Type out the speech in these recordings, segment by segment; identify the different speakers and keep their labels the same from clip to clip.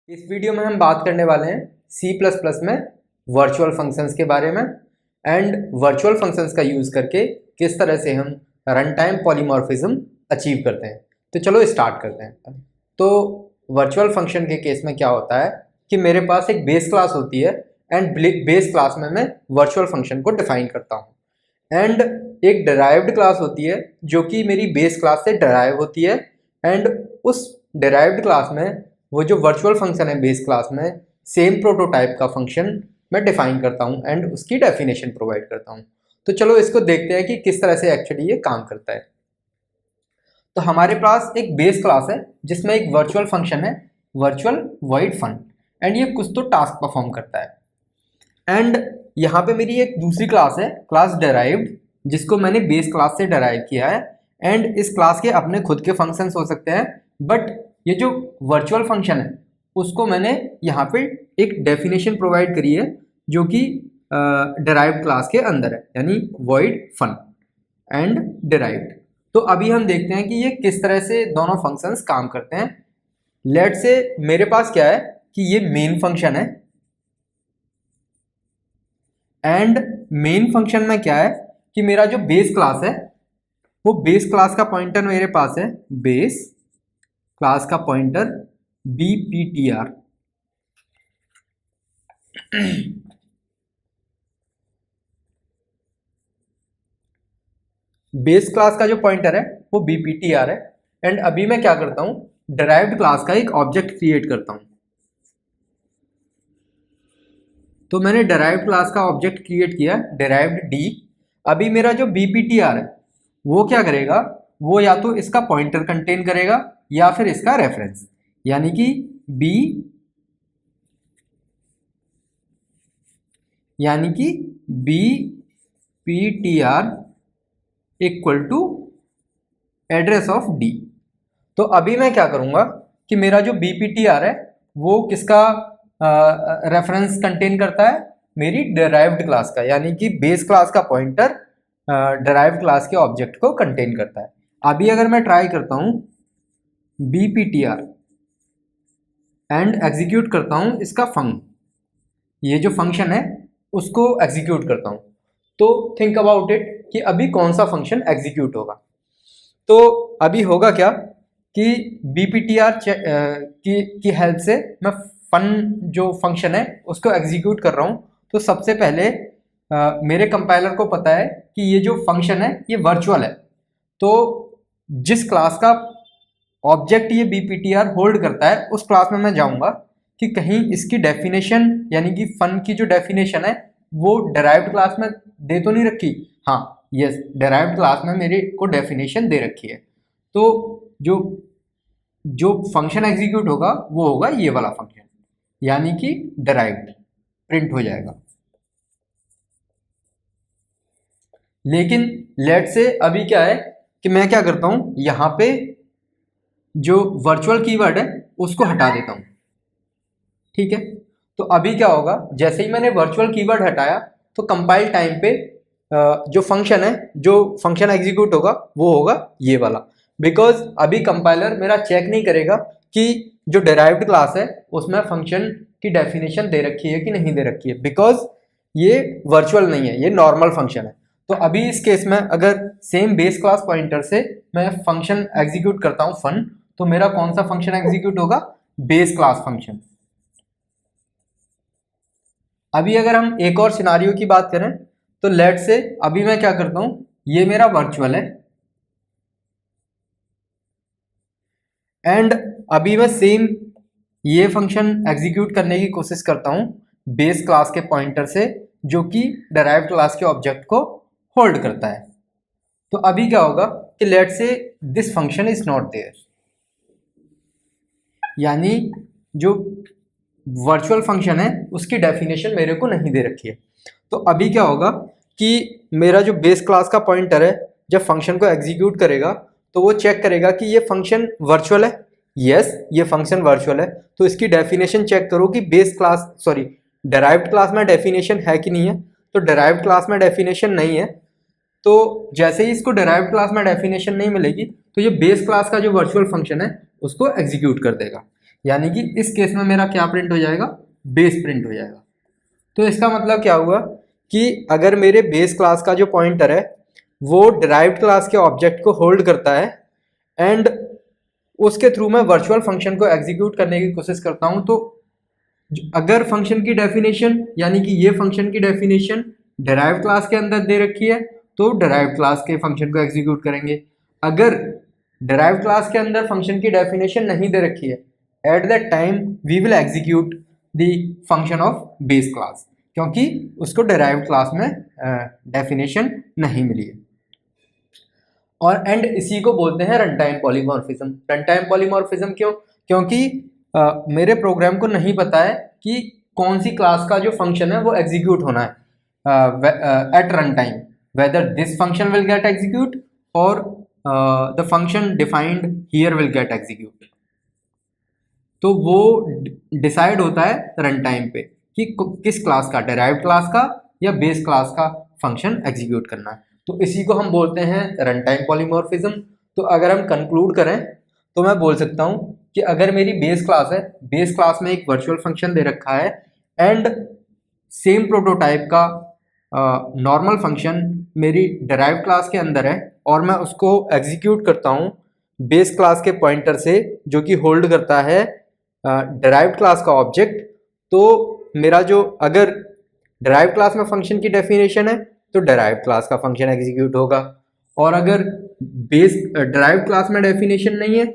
Speaker 1: इस वीडियो में हम बात करने वाले हैं C++ में वर्चुअल फंक्शंस के बारे में एंड वर्चुअल फंक्शंस का यूज़ करके किस तरह से हम रन टाइम पॉलीमॉर्फिज्म अचीव करते हैं। तो चलो स्टार्ट करते हैं। तो वर्चुअल फंक्शन के केस में क्या होता है कि मेरे पास एक बेस क्लास होती है एंड बेस क्लास में मैं वर्चुअल फंक्शन को डिफाइन करता हूँ एंड एक डिराइव्ड क्लास होती है जो कि मेरी बेस क्लास से डिराइव होती है एंड उस डिराइव्ड क्लास में वो जो वर्चुअल फंक्शन है बेस क्लास में सेम प्रोटोटाइप का फंक्शन मैं डिफाइन करता हूँ एंड उसकी डेफिनेशन प्रोवाइड करता हूँ। तो चलो इसको देखते हैं कि किस तरह से एक्चुअली ये काम करता है। तो हमारे पास एक बेस क्लास है जिसमें एक वर्चुअल फंक्शन है वर्चुअल वॉइड फन एंड ये कुछ तो टास्क परफॉर्म करता है एंड यहाँ पे मेरी एक दूसरी क्लास है क्लास डिराइव्ड जिसको मैंने बेस क्लास से डिराइव किया है एंड इस क्लास के अपने खुद के फंक्शंस हो सकते हैं बट ये जो वर्चुअल फंक्शन है उसको मैंने यहाँ पे एक डेफिनेशन प्रोवाइड करी है जो कि डिराइव्ड क्लास के अंदर है यानी वॉइड फन एंड डिराइव्ड। तो अभी हम देखते हैं कि ये किस तरह से दोनों फंक्शंस काम करते हैं। लेट्स से मेरे पास क्या है कि ये मेन फंक्शन है एंड मेन फंक्शन में क्या है कि मेरा जो बेस क्लास है वो बेस क्लास का पॉइंटर मेरे पास है बेस क्लास का पॉइंटर bptr बेस क्लास का जो पॉइंटर है वो bptr है एंड अभी मैं क्या करता हूं डिराइव्ड क्लास का एक ऑब्जेक्ट क्रिएट करता हूं। तो मैंने डिराइव्ड क्लास का ऑब्जेक्ट क्रिएट किया डिराइव्ड d। अभी मेरा जो bptr है वो क्या करेगा वो या तो इसका पॉइंटर कंटेन करेगा या फिर इसका रेफरेंस यानी कि bptr equal to address of d। तो अभी मैं क्या करूंगा कि मेरा जो bptr है वो किसका रेफरेंस कंटेन करता है मेरी डिराइव्ड क्लास का यानी कि बेस क्लास का पॉइंटर डिराइव्ड क्लास के ऑब्जेक्ट को कंटेन करता है। अभी अगर मैं ट्राई करता हूं bptr एंड एग्जीक्यूट करता हूं इसका ये जो फंक्शन है उसको एग्जीक्यूट करता हूं तो थिंक अबाउट इट कि अभी कौन सा फंक्शन एग्जीक्यूट होगा। तो अभी होगा क्या कि bptr की हेल्प से मैं फन जो फंक्शन है उसको एग्जीक्यूट कर रहा हूं। तो सबसे पहले मेरे कंपाइलर को पता है कि ये जो फंक्शन है ये वर्चुअल है तो जिस क्लास का ऑब्जेक्ट ये bptr होल्ड करता है उस क्लास में मैं जाऊंगा कि कहीं इसकी डेफिनेशन यानी कि फन की जो डेफिनेशन है वो डिराइव्ड क्लास में दे तो नहीं रखी। हाँ यस डिराइव्ड क्लास में मेरे को डेफिनेशन दे रखी है। तो जो जो फंक्शन एग्जीक्यूट होगा वो होगा ये वाला फंक्शन यानी कि डिराइव्ड प्रिंट हो जाएगा। लेकिन लेट से अभी क्या है कि मैं क्या करता हूं यहां पे जो वर्चुअल कीवर्ड है उसको हटा देता हूं। ठीक है तो अभी क्या होगा जैसे ही मैंने वर्चुअल कीवर्ड हटाया तो कंपाइल टाइम पे जो फंक्शन एग्जीक्यूट होगा वो होगा ये वाला बिकॉज अभी कंपाइलर मेरा चेक नहीं करेगा कि जो डिराइव्ड क्लास है उसमें फंक्शन की डेफिनेशन दे रखी है कि नहीं दे रखी है बिकॉज ये वर्चुअल नहीं है ये नॉर्मल फंक्शन है। तो अभी इस केस में अगर सेम बेस क्लास पॉइंटर से मैं फंक्शन एग्जीक्यूट करता हूं फन तो मेरा कौन सा फंक्शन एग्जीक्यूट होगा बेस क्लास फंक्शन। अभी अगर हम एक और सिनारियो की बात करें तो लेट से अभी मैं क्या करता हूं ये मेरा वर्चुअल है एंड अभी मैं सेम ये फंक्शन एग्जीक्यूट करने की कोशिश करता हूं बेस क्लास के पॉइंटर से जो कि डिराइव्ड क्लास के ऑब्जेक्ट को होल्ड करता है। तो अभी क्या होगा कि let say this function is not there यानी जो वर्चुअल फंक्शन है उसकी डेफिनेशन मेरे को नहीं दे रखी है। तो अभी क्या होगा कि मेरा जो बेस क्लास का पॉइंटर है जब फंक्शन को एग्जीक्यूट करेगा तो वो चेक करेगा कि ये फंक्शन वर्चुअल है। यस ये फंक्शन वर्चुअल है तो इसकी डेफिनेशन चेक करो कि डिराइव्ड क्लास में डेफिनेशन है कि नहीं है। तो डिराइव्ड क्लास में डेफिनेशन नहीं है तो जैसे ही इसको डिराइव्ड क्लास में डेफिनेशन नहीं मिलेगी तो ये बेस क्लास का जो वर्चुअल फंक्शन है उसको एग्जीक्यूट कर देगा। यानी कि इस केस में मेरा क्या प्रिंट हो जाएगा, बेस प्रिंट हो जाएगा। तो इसका मतलब क्या हुआ कि अगर मेरे बेस क्लास का जो पॉइंटर है वो डिराइव्ड क्लास के ऑब्जेक्ट को होल्ड करता है एंड उसके थ्रू मैं वर्चुअल फंक्शन को एग्जीक्यूट करने की कोशिश करता हूं, तो अगर फंक्शन की डेफिनेशन यानी कि ये फंक्शन की डेफिनेशन डिराइव्ड क्लास के अंदर दे रखी है तो डिराइव्ड क्लास के फंक्शन को एग्जीक्यूट करेंगे। अगर डिराइव्ड क्लास के अंदर फंक्शन की डेफिनेशन नहीं दे रखी है, at that time we will execute the function of base class, क्योंकि उसको डिराइव्ड क्लास में डेफिनेशन नहीं मिली है। और एंड इसी को बोलते हैं run time polymorphism. Run time polymorphism क्यों? क्योंकि मेरे प्रोग्राम को नहीं पता है कि कौन सी क्लास का जो फंक्शन है वो एग्जीक्यूट होना है at run time, whether this function will get execute और the function defined here will get execute. तो वो डिसाइड होता है रन टाइम पे कि किस क्लास का, डिराइव्ड क्लास का या बेस क्लास का फंक्शन एग्जीक्यूट करना है। तो इसी को हम बोलते हैं रन टाइम पॉलीमॉर्फिज्म। तो अगर हम कंक्लूड करें तो मैं बोल सकता हूं कि अगर मेरी बेस क्लास है, बेस क्लास में एक वर्चुअल फंक्शन दे रखा है एंड सेम प्रोटोटाइप का नॉर्मल फंक्शन मेरी डिराइव्ड क्लास के अंदर है और मैं उसको एग्जीक्यूट करता हूं बेस क्लास के पॉइंटर से जो कि होल्ड करता है डिराइव्ड क्लास का ऑब्जेक्ट, तो मेरा जो अगर डिराइव्ड क्लास में फंक्शन की डेफिनेशन है तो डिराइव्ड क्लास का फंक्शन एग्जीक्यूट होगा, और अगर बेस डिराइव्ड क्लास में डेफिनेशन नहीं है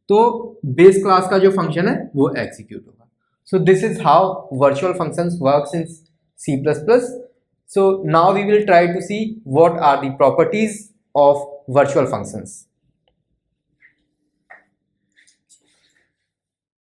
Speaker 1: तो बेस क्लास का जो फंक्शन है वो एग्जीक्यूट होगा। So this is how virtual functions works in C++. So now we will try to see what are the properties of virtual functions.